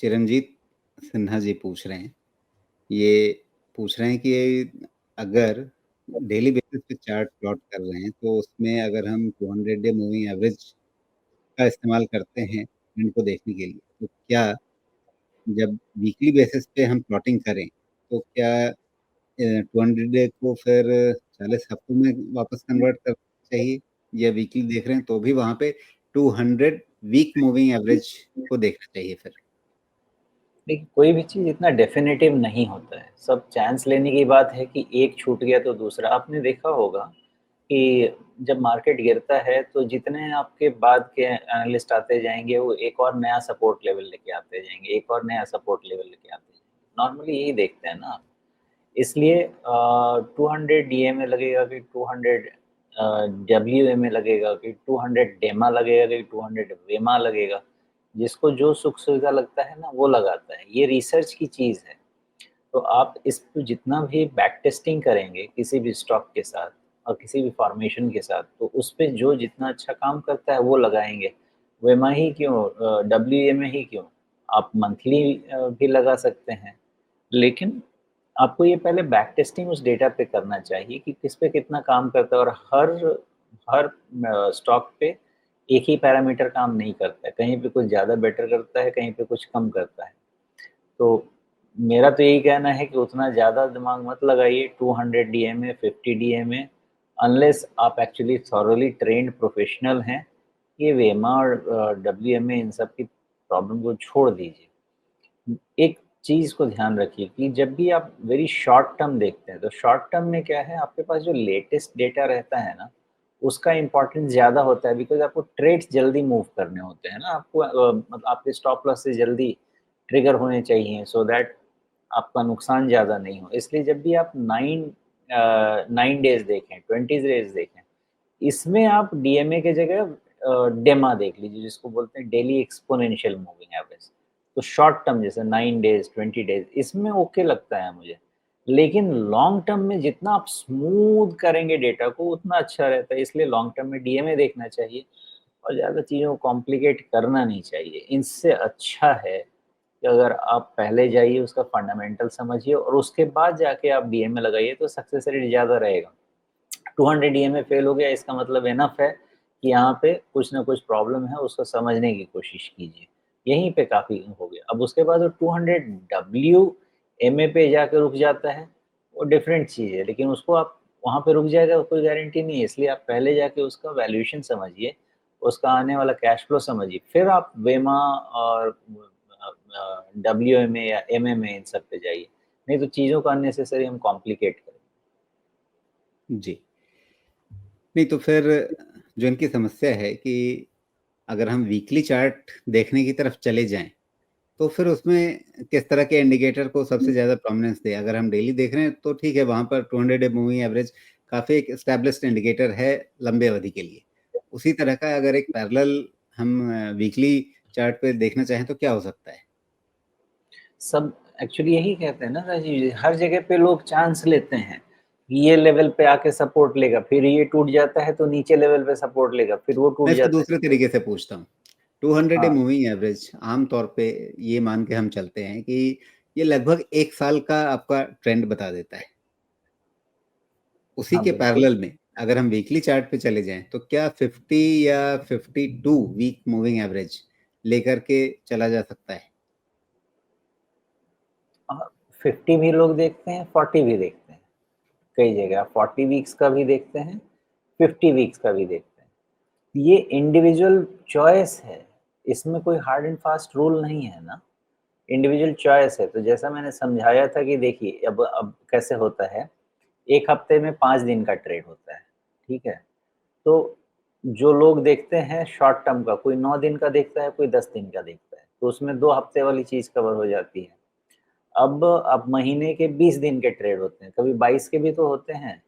चिरंजीत सिन्हा जी पूछ रहे हैं। ये पूछ रहे हैं कि अगर डेली बेसिस पे चार्ट प्लॉट कर रहे हैं, तो उसमें अगर हम 200 डे मूविंग एवरेज का इस्तेमाल करते हैं ट्रेंड को देखने के लिए, तो क्या जब वीकली बेसिस पे हम प्लॉटिंग करें, तो क्या 200 डे को फिर 40 हफ्तों में वापस कन्वर्ट करना चाहिए, या वीकली देख रहे हैं तो भी वहाँ पे 200 वीक मूविंग एवरेज को देखना चाहिए फिर? देखिए, कोई भी चीज़ इतना डेफ़िनेटिव नहीं होता है। सब चांस लेने की बात है कि एक छूट गया तो दूसरा। आपने देखा होगा कि जब मार्केट गिरता है तो जितने आपके बाद के एनालिस्ट आते जाएँगे, वो एक और नया सपोर्ट लेवल लेके आते जाएँगे, एक और नया सपोर्ट लेवल लेके आते जाएँगे। नॉर्मली यही देखते हैं ना आप। इसलिए 200 डीएमए लगेगा कि 200 डब्ल्यूएमए लगेगा कि 200 डेमा लगेगा कि 200 वेमा लगेगा। जिसको जो सुख-सुविधा लगता है ना, वो लगाता है। ये रिसर्च की चीज़ है। तो आप इस पे जितना भी बैक टेस्टिंग करेंगे किसी भी स्टॉक के साथ और किसी भी फॉर्मेशन के साथ, तो उस पे जो जितना अच्छा काम करता है, वो लगाएँगे। वेमा ही क्यों डब्ल्यूएमए ही क्यों? आप मंथली भी लगा सकते हैं। लेकिन आपको ये पहले बैक टेस्टिंग उस डेटा पे करना चाहिए कि किस पे कितना काम करता है और हर स्टॉक पे एक ही पैरामीटर काम नहीं करता है। कहीं पे कुछ ज़्यादा बेटर करता है, कहीं पे कुछ कम करता है। तो मेरा तो यही कहना है कि उतना ज़्यादा दिमाग मत लगाइए 200 डीएमए, 50 डीएमए अनलेस आप एक्चुअली थॉरोली ट्रेन्ड प्रोफेशनल हैं। ये वेमा और डब्ल्यूएमए इन सब की प्रॉब्लम को छोड़ दीजिए। एक चीज़ को ध्यान रखिए कि जब भी आप वेरी शॉर्ट टर्म देखते हैं, तो शॉर्ट टर्म में क्या है, आपके पास जो लेटेस्ट डेटा रहता है ना, उसका इम्पोर्टेंस ज़्यादा होता है बिकॉज़ आपको ट्रेड्स जल्दी मूव करने होते हैं ना, आपको मतलब आपके स्टॉप लॉस से जल्दी ट्रिगर होने चाहिए सो दैट आपका नुकसान ज़्यादा नहीं हो। इसलिए जब भी आप 9 डेज़ देखें, 20 डेज़ देखें, इसमें आप डीएमए की जगह डेमा देख लीजिए, जिसको बोलते हैं डेली एक्सपोनेंशियल मूविंग एवरेज। तो शॉर्ट टर्म जैसे 9 डेज़, 20 डेज़ इसमें ओके लगता है मुझे। लेकिन लॉन्ग टर्म में जितना आप स्मूथ करेंगे डेटा को उतना अच्छा रहता है, इसलिए लॉन्ग टर्म में डीएमए देखना चाहिए और ज़्यादा चीज़ों को कॉम्प्लिकेट करना नहीं चाहिए। इससे अच्छा है कि अगर आप पहले जाइए उसका फंडामेंटल समझिए और उसके बाद जाके आप डीएमए लगाइए तो सक्सेस रेट ज़्यादा रहेगा। 200 डीएमए फेल हो गया इसका मतलब इनफ है कि यहाँ पे कुछ ना कुछ प्रॉब्लम है, उसको समझने की कोशिश कीजिए। यहीं पे काफ़ी हो गया। अब उसके बाद वो 200 डब्ल्यूएमए पे जाके रुक जाता है, वो डिफरेंट चीज़ है, लेकिन उसको आप वहाँ पे रुक जाएगा कोई गारंटी नहीं है, इसलिए आप पहले जाके उसका वैल्यूएशन समझिए, उसका आने वाला कैश फ्लो समझिए, फिर आप वेमा और डब्ल्यूएमए या एमएमए इन सब पे जाइए। नहीं तो चीज़ों को अननेसेसरी हम कॉम्प्लिकेट करेंगे। जी। नहीं तो फिर जो इनकी समस्या है कि अगर हम वीकली चार्ट देखने की तरफ चले जाएँ, तो फिर उसमें किस तरह के इंडिकेटर को सबसे ज़्यादा प्रोमिनेंस दें? अगर हम डेली देख रहे हैं तो ठीक है, वहाँ पर 200 डे मूविंग एवरेज काफ़ी एक एस्टेब्लिश्ड इंडिकेटर है लंबे अवधि के लिए। उसी तरह का अगर एक पैरेलल हम वीकली चार्ट पे देखना चाहें तो क्या हो सकता है? सब एक्चुअली यही कहते हैं ना राजीव जी, हर जगह पे लोग चांस लेते हैं। ये लेवल पे आके सपोर्ट लेगा, फिर ये टूट जाता है तो नीचे लेवल पे सपोर्ट लेगा, फिर वो मैं टूट इसको जाता है। दूसरे तरीके से पूछता हूँ। 200 डे हाँ, मूविंग एवरेज आम तौर पे ये मान के हम चलते हैं कि ये लगभग 1 साल का आपका ट्रेंड बता देता है। उसी हाँ के बिल्कुल। पैरेलल में अगर हम वीकली चार्ट पे चले जाएँ, तो क्या 50 या 52 वीक मूविंग एवरेज लेकर के चला जा सकता है? 50 भी लोग देखते हैं, 40 भी देखते हैं। कई जगह आप 40 वीक्स का भी देखते हैं, 50 वीक्स का भी देखते हैं। ये इंडिविजुअल चॉइस है, इसमें कोई हार्ड एंड फास्ट रूल नहीं है ना। इंडिविजुअल चॉइस है, तो जैसा मैंने समझाया था कि देखिए अब कैसे होता है, 1 हफ्ते में 5 दिन का ट्रेड होता है, ठीक है? तो जो लोग देखते हैं शॉर्ट टर्म का, कोई 9 दिन का देखता है, कोई 10 दिन का देखता है, तो उसमें 2 हफ्ते वाली चीज़ कवर हो जाती है। अब महीने के 20 दिन के ट्रेड होते हैं, कभी 22 के भी तो होते हैं,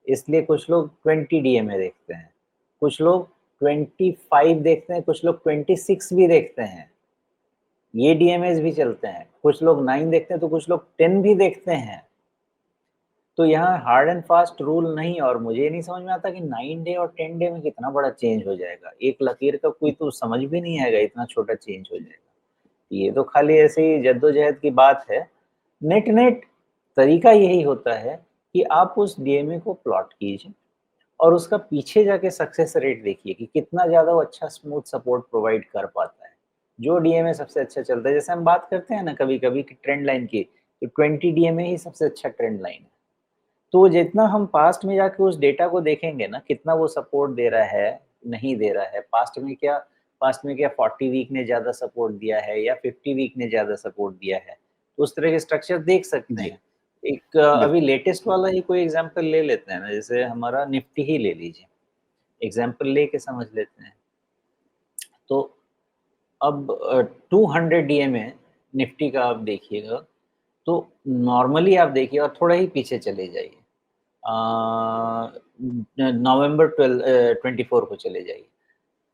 इसलिए कुछ लोग 20 डीएमए देखते हैं, कुछ लोग 25 देखते हैं, कुछ लोग 26 भी देखते हैं। ये डीएमएस भी चलते हैं, कुछ लोग 9 देखते हैं, तो कुछ लोग 10 भी देखते हैं। तो यहाँ हार्ड एंड फास्ट रूल नहीं और मुझे ये नहीं समझ में आता कि 9 डे और 10 डे में कितना बड़ा चेंज हो जाएगा। एक लकीर का कोई तो समझ भी नहीं आएगा इतना छोटा चेंज हो जाएगा। ये तो खाली ऐसे ही जद्दोजहद की बात है। नेट-नेट तरीका यही होता है कि आप उस डीएमए को प्लॉट कीजिए और उसका पीछे जाके सक्सेस रेट देखिए कि कितना ज़्यादा वो अच्छा स्मूथ सपोर्ट प्रोवाइड कर पाता है। जो डीएमए सबसे अच्छा चलता है, जैसे हम बात करते हैं ना कभी-कभी कि ट्रेंड लाइन की, तो 20 डीएमए ही सबसे अच्छा ट्रेंड लाइन है। तो जितना हम पास्ट में जाके उस डेटा को देखेंगे ना, कितना वो सपोर्ट दे रहा है, नहीं दे रहा है, पास्ट में क्या 40 वीक ने ज़्यादा सपोर्ट दिया है या 50 वीक ने ज़्यादा सपोर्ट दिया है, तो उस तरह के स्ट्रक्चर देख सकते जी, हैं। एक अभी बिल्कुल। लेटेस्ट वाला ही कोई एग्ज़ाम्पल ले लेते हैं ना, जैसे हमारा निफ्टी ही ले लीजिए, एग्ज़ाम्पल लेके समझ लेते हैं। तो अब 200 डीएमए निफ्टी का आप देखिएगा, तो नॉर्मली आप देखिए और थोड़ा ही पीछे चले जाइए। नवंबर 24 को चले जाइए।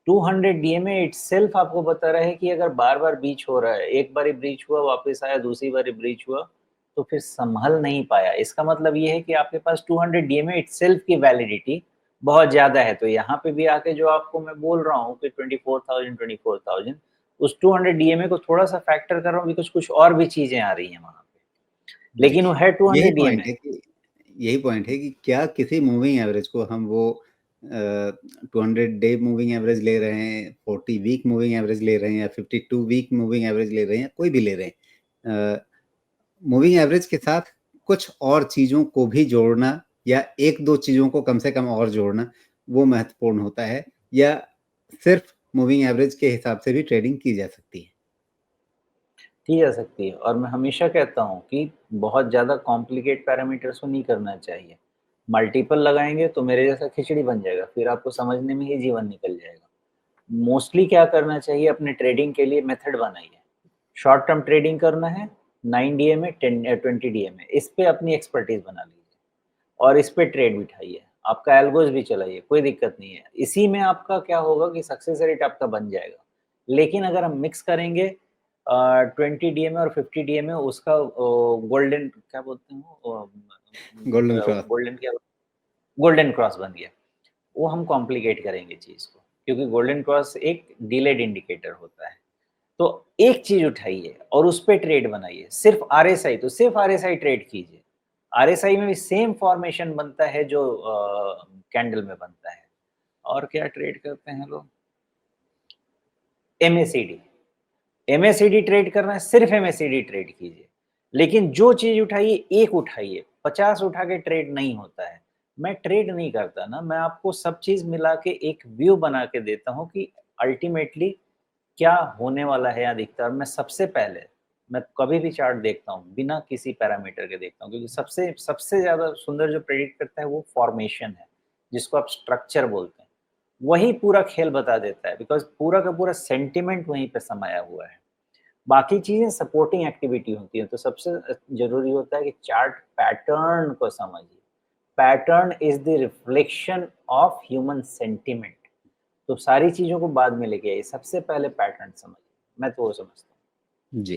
200 डीएमए इटसेल्फ आपको बता रहा है कि अगर बार-बार ब्रीच हो रहा है, एक बारी ब्रीच हुआ, वापस आया, दूसरी बारी ब्रीच हुआ, तो फिर सँभल नहीं पाया। इसका मतलब ये है कि आपके पास 200 डीएमए इटसेल्फ की वैलिडिटी बहुत ज़्यादा है। तो यहाँ पे भी आके जो आपको मैं बोल रहा हूँ कि 24,000 उस 200 डीएमए को थोड़ा-सा फैक्टर कर रहा हूँ बिकॉज़ कुछ और भी चीज़ें आ रही हैं वहाँ पे। जी, लेकिन वो है यही 200 पॉइंट डीएमए। है कि यही पॉइंट है कि क्या किसी मूविंग एवरेज को हम वो 200 डे मूविंग एवरेज ले रहे हैं, 40 वीक मूविंग एवरेज ले रहे हैं या 52 वीक मूविंग एवरेज ले रहे हैं, कोई भी ले रहे हैं। मूविंग एवरेज के साथ कुछ और चीज़ों को भी जोड़ना या 1-2 चीज़ों को कम से कम और जोड़ना, वो महत्वपूर्ण होता है या सिर्फ़ मूविंग एवरेज के हिसाब से भी ट्रेडिंग की जा सकती है? की जा सकती है और मैं हमेशा कहता हूँ कि बहुत ज़्यादा कॉम्प्लिकेट पैरामीटर्स को नहीं करना चाहिए। मल्टीपल लगाएँगे तो मेरे जैसा खिचड़ी बन जाएगा, फिर आपको समझने में ही जीवन निकल जाएगा। मोस्टली क्या करना चाहिए अपने ट्रेडिंग के लिए मेथड बनाइए। शॉर्ट टर्म ट्रेडिंग करना है, 9 डीएमए, 20 डीएमए इस पे अपनी एक्सपर्टीज़ बना लीजिए और इस पे ट्रेड बिठाइए। आपका एल्गोज़ भी चलाइए, कोई दिक्कत नहीं है। इसी में आपका क्या होगा कि सक्सेस रेट आपका बन जाएगा। लेकिन अगर हम मिक्स करेंगे 20 डीएमए और 50 डीएमए उसका गोल्डन क्या बोलते हैं वो गोल्डन क्रॉस। गोल्डन क्या गोल्डन क्रॉस बन गया। वो हम कॉम्प्लिकेट करेंगे चीज़ को, क्योंकि गोल्डन क्रॉस एक डिलेड इंडिकेटर होता है। तो एक चीज़ उठाइए और उस पे ट्रेड बनाइए, सिर्फ़ आरएसआई तो सिर्फ़ आरएसआई ट्रेड कीजिए। आरएसआई में भी सेम फॉर्मेशन बनता है जो कैंडल में बनता है। और क्या ट्रेड करते हैं लोग? एमएसीडी। एमएसीडी ट्रेड करना है, सिर्फ़ एमएसीडी ट्रेड कीजिए। लेकिन जो चीज़ उठाइए, एक उठाइए, 50 उठा के ट्रेड नहीं होता है। मैं ट्रेड नहीं करता ना, मैं आपको सब चीज़ मिला के एक व्यू बना के देता हूँ कि अल्टीमेटली क्या होने वाला है या दिखता है और मैं सबसे पहले मैं कभी भी चार्ट देखता हूँ, बिना किसी पैरामीटर के देखता हूँ क्योंकि सबसे सबसे ज़्यादा सुंदर जो प्रेडिक्ट करता है वो फॉर्मेशन है, जिसको आप स्ट्रक्चर बोलते हैं। वही पूरा खेल बता देता है बिकॉज़ पूरा का पूरा सेंटिमेंट वहीं पे समाया हुआ है। बाकी चीज़ें सपोर्टिंग एक्टिविटी होती हैं, तो सबसे ज़रूरी होता है कि चार्ट पैटर्न को समझिए। Pattern is the reflection of human sentiment. तो सारी चीज़ों को बाद में लेके आइए, सबसे पहले पैटर्न समझिए, मैं तो वो समझता हूँ। जी।